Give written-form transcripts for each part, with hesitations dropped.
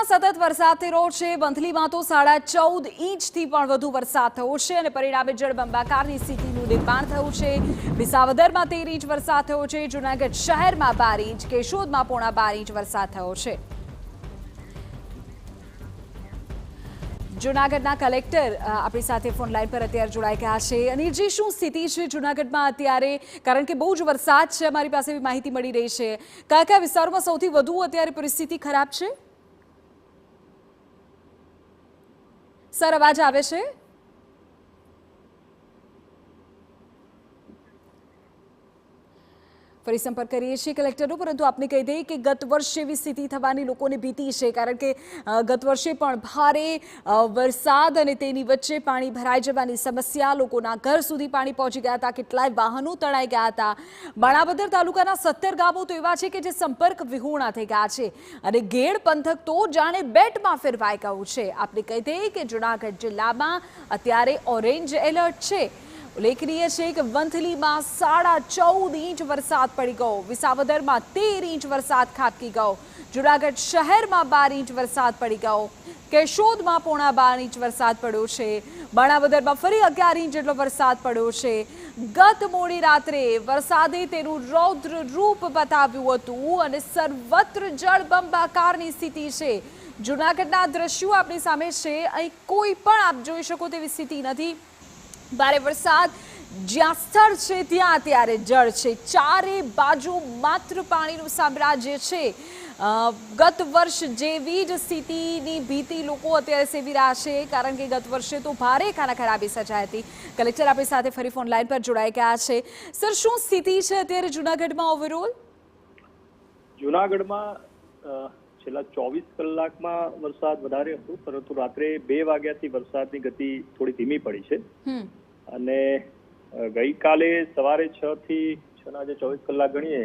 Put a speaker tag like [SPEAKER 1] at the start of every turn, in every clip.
[SPEAKER 1] જૂનાગઢમાં સતત વરસાદ થઈ રહ્યો છે। વંથલીમાં તો 14.5 ઇંચથી પણ વધુ વરસાદ થયો છે અને પરિણામે જળબંબાકારની સ્થિતિનું નિર્માણ થયું છે। વિસાવદરમાં 13 ઇંચ વરસાદ થયો છે। જૂનાગઢ શહેરમાં 12 ઇંચ, કેશોદમાં 12.5 ઇંચ વરસાદ થયો છે। જૂનાગઢના કલેક્ટર આપણી સાથે ફોન લાઈન પર અત્યારે જોડાઈ ગયા છે। અનિલજી, શું સ્થિતિ છે જૂનાગઢમાં અત્યારે? કારણ કે બહુ જ વરસાદ છે, અમારી પાસે એવી માહિતી મળી રહી છે। કયા કયા વિસ્તારોમાં સૌથી વધુ અત્યારે પરિસ્થિતિ ખરાબ છે? સર, અવાજ આવે છે? ફરી સંપર્ક કરીએ છીએ કલેક્ટરનો, પરંતુ આપને કહી દઈએ કે ગત વર્ષ જેવી સ્થિતિ થવાની લોકોને ભીતિ છે, કારણ કે ગત વર્ષે પણ ભારે વરસાદ અને તેની વચ્ચે પાણી ભરાઈ જવાની સમસ્યા, લોકોના ઘર સુધી પાણી પહોંચી ગયા હતા, કેટલાય વાહનો તણાઈ ગયા હતા। માણાવદર તાલુકાના 17 ગામો તો એવા છે કે જે સંપર્ક વિહોણા થઈ ગયા છે અને ગેડ પંથક તો જાણે બેટમાં ફેરવાઈ ગયું છે। આપને કહી દઈએ કે જૂનાગઢ જિલ્લામાં અત્યારે ઓરેન્જ એલર્ટ છે। ઉલ્લેખનીય છે કે વંથલીમાં 14.5 ઇંચ વરસાદ પડી ગયો, વિસાવદરમાં 13 ઇંચ વરસાદ ખાબકી ગયો, જૂનાગઢ શહેરમાં 12 ઇંચ વરસાદ પડી ગયો, કેશોદમાં 12.5 ઇંચ વરસાદ પડ્યો છે, માણાવદરમાં ફરી 11 ઇંચ જેટલો વરસાદ પડ્યો છે। ગત મોડી રાત્રે વરસાદે તેનું રૌદ્ર રૂપ બતાવ્યું હતું અને સર્વત્ર જળબંબાકારની સ્થિતિ છે। જૂનાગઢના દ્રશ્યો આપણી સામે છે, અહીં કોઈ પણ આપ જોઈ શકો તેવી સ્થિતિ નથી। ભારે વરસાદ જ્યાં સ્થળ છે ત્યાં અત્યારે જળ છે, ચારે બાજુ માત્ર પાણીનું સામ્રાજ્ય છે। ગત વર્ષ જેવી જ સ્થિતિની ભીતિ લોકો અત્યારે સેવી રહ્યા છે, કારણ કે ગત વર્ષે તો ભારે ખાનાખરાબી સર્જાઈ હતી। કલેક્ટર આપણી સાથે ફરી ફોન લાઈન પર જોડાઈ ગયા છે। સર, શું સ્થિતિ છે અત્યારે જૂનાગઢમાં ઓવરઓલ?
[SPEAKER 2] જૂનાગઢમાં છેલ્લા 24 કલાકમાં વરસાદ વધારે હતો, પરંતુ રાત્રે 2 વાગ્યાથી વરસાદની ગતિ થોડી ધીમી પડી છે અને ગઈકાલે સવારે 6 થી 6 ના જે 24 કલાક ગણીએ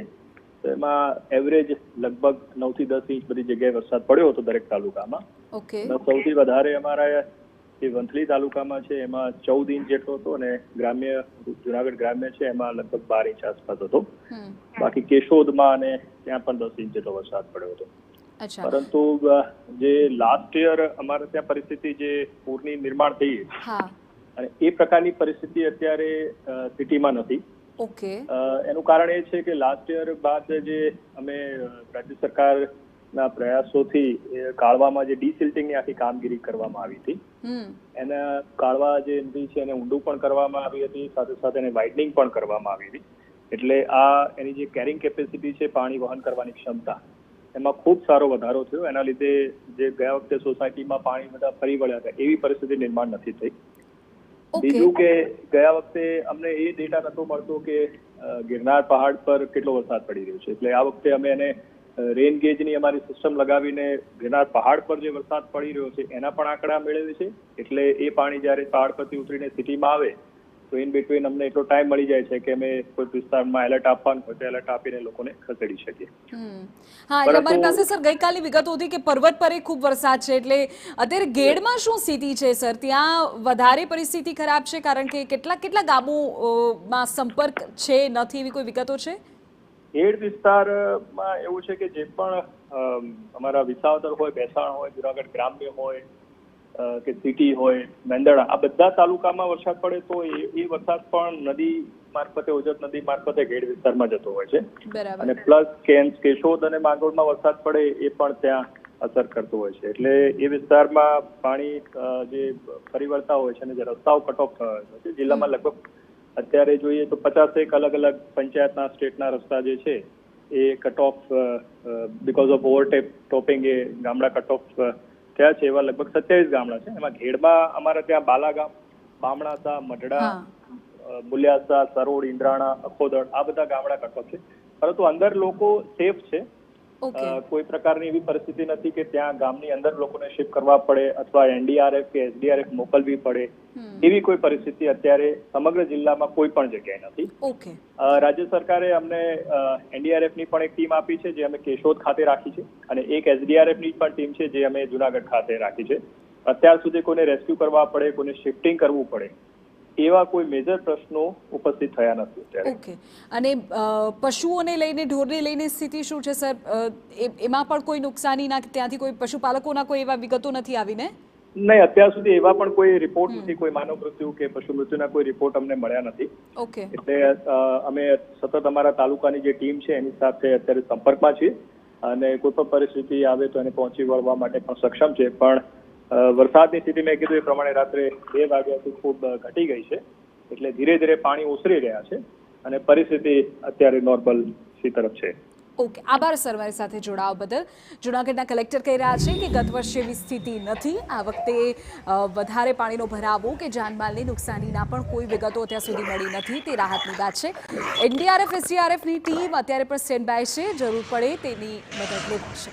[SPEAKER 2] તો એમાં એવરેજ લગભગ 9 થી 10 ઇંચ બધી જગ્યાએ વરસાદ પડ્યો હતો દરેક તાલુકામાં। સૌથી વધારે અમારા જે વંથલી તાલુકામાં છે એમાં 14 ઇંચ જેટલો હતો અને ગ્રામ્ય જૂનાગઢ ગ્રામ્ય છે એમાં લગભગ 12 ઇંચ આસપાસ હતો। બાકી કેશોદમાં અને ત્યાં પણ 10 ઇંચ જેટલો વરસાદ પડ્યો હતો। પરંતુ જે લાસ્ટ યર અમારે ત્યાં પરિસ્થિતિ જે પૂરની નિર્માણ થઈ અને એ પ્રકારની પરિસ્થિતિ અત્યારે સિટીમાં નથી। એનું કારણ એ છે કે લાસ્ટ યર બાદ જે અમે રાજ્ય સરકારના પ્રયાસોથી કાળવામાં જે ડીસિલ્ટિંગની આખી કામગીરી કરવામાં આવી હતી, એના કાળવા જે નદી છે એને ઊંડું પણ કરવામાં આવી હતી, સાથે સાથે એને વાઇડનિંગ પણ કરવામાં આવી હતી। એટલે આ એની જે કેરિંગ કેપેસિટી છે, પાણી વહન કરવાની ક્ષમતા, એમાં ખૂબ સારો વધારો થયો। એના લીધે જે ગયા વખતે સોસાયટીમાં પાણી બધા ફરી વળ્યા હતા એવી પરિસ્થિતિ નિર્માણ નથી થઈ। બીજું કે ગયા વખતે અમને એ ડેટા નતો મળતો કે ગિરનાર પહાડ પર કેટલો વરસાદ પડી રહ્યો છે, એટલે આ વખતે અમે એને રેન ગેજની અમારી સિસ્ટમ લગાવીને ગિરનાર પહાડ પર જે વરસાદ પડી રહ્યો છે એના પણ આંકડા મેળવે છે। એટલે એ પાણી જ્યારે પહાડ પરથી ઉતરીને સિટીમાં આવે તો ઇન બિટવીન અમને એટલો ટાઈમ મળી જાય છે કે અમે કોઈ વિસ્તારમાં એલર્ટ આપવાનું હોય તો એલર્ટ આપીને લોકોને ખસેડી શકીએ।
[SPEAKER 1] હા, એટલે અમારી પાસે સર ગઈકાલની વિગતો હતી કે પર્વત પર ખૂબ વરસાદ છે, એટલે અત્યારે ગેડમાં શું સ્થિતિ છે સર? ત્યાં વધારે પરિસ્થિતિ ખરાબ છે, કારણ કે કેટલા ગામોમાં સંપર્ક છે નથી એવી કોઈ વિગતો છે?
[SPEAKER 2] ગેડ વિસ્તારમાં એવું છે કે જે પણ અમારા વિસાવદર હોય, ભેસાણ હોય, જૂનાગઢ ગ્રામ્ય હોય કે સિટી હોય, મેંદરડા, આ બધા તાલુકામાં વરસાદ પડે તો એ વરસાદ પણ નદી મારફતે, ઓજત નદી મારફતે ગેડ વિસ્તારમાં જતો હોય છે અને પ્લસ કેશોદ અને માંગરોળમાં વરસાદ પડે એ પણ ત્યાં અસર કરતો હોય છે। એટલે એ વિસ્તારમાં પાણી જે ફરી વળતા હોય છે અને જે રસ્તાઓ કટ ઓફ થયા હોય છે, જિલ્લામાં લગભગ અત્યારે જોઈએ તો 50 અલગ અલગ પંચાયતના સ્ટેટના રસ્તા જે છે એ cut off because of topping એ ગામડા કટ ઓફ થયા છે। એવા લગભગ 27 ગામડા છે। એમાં ઘેડમાં અમારા ત્યાં બાલાગામ, બામણાસા, મઢડા, મુલિયાસા, સરોડ, ઇન્દ્રાણા, અખોદળ, આ બધા ગામડા કટ ઓફ છે, પરંતુ અંદર લોકો સેફ છે। કોઈ પ્રકારની એવી પરિસ્થિતિ નથી કે ત્યાં ગામની અંદર લોકોને શિફ્ટ કરવા પડે અથવા એનડીઆરએફ કે એસડીઆરએફ મોકલવી પડે, એવી કોઈ પરિસ્થિતિ અત્યારે સમગ્ર જિલ્લામાં કોઈ પણ જગ્યાએ નથી। રાજ્ય સરકારે અમને એનડીઆરએફની પણ એક ટીમ આપી છે જે અમે કેશોદ ખાતે રાખી છે અને એક એસડીઆરએફની પણ ટીમ છે જે અમે જૂનાગઢ ખાતે રાખી છે। અત્યાર સુધી કોઈને રેસ્ક્યુ કરવા પડે, કોઈને શિફ્ટિંગ કરવું પડે એવા કોઈ મેજર પ્રશ્નો ઉપસ્થિત થયા નથી અત્યારે.
[SPEAKER 1] ઓકે. અને પશુઓને લઈને, ઢોરને લઈને સ્થિતિ શું છે સર? એમાં પણ કોઈ નુકસાનીના ત્યાંથી કોઈ પશુપાલકોના કોઈ એવા વિગતો નથી આવીને?
[SPEAKER 2] નહીં, અત્યાર સુધી એવા પણ કોઈ રિપોર્ટ નથી, કોઈ માનવ મૃત્યુ કે પશુ મૃત્યુના કોઈ રિપોર્ટ અમને મળ્યા નથી.
[SPEAKER 1] ઓકે.
[SPEAKER 2] એટલે અમે સતત અમારા તાલુકાની જે ટીમ છે એની સાથે અત્યારે સંપર્કમાં છીએ અને કોઈ પણ પરિસ્થિતિ આવે તો એને પહોંચી વળવા માટે પણ સક્ષમ છે. પણ વરસાદની સ્થિતિ મેં કીધું એ પ્રમાણે રાત્રે 2 વાગ્યાથી ખૂબ ઘટી ગઈ છે, એટલે ધીરે ધીરે પાણી ઓસરી રહ્યા છે અને પરિસ્થિતિ અત્યારે નોર્મલસી તરફ છે.
[SPEAKER 1] ઓકે, આભાર સર મારી સાથે જોડાવા બદલ. જૂનાગઢના કલેક્ટર કહી રહ્યા છે કે ગત વર્ષે એવી સ્થિતિ નથી. આ વખતે વધારે પાણીનો ભરાવો કે જાનમાલની નુકસાનીના પણ કોઈ વિગતો અત્યાર સુધી મળી નથી. તે રાહતની વાત છે. NDRF, SDRFની ટીમ અત્યારે પણ સ્ટેન્ડ બાય છે, જરૂર પડે તેની મદદ લેવાશે.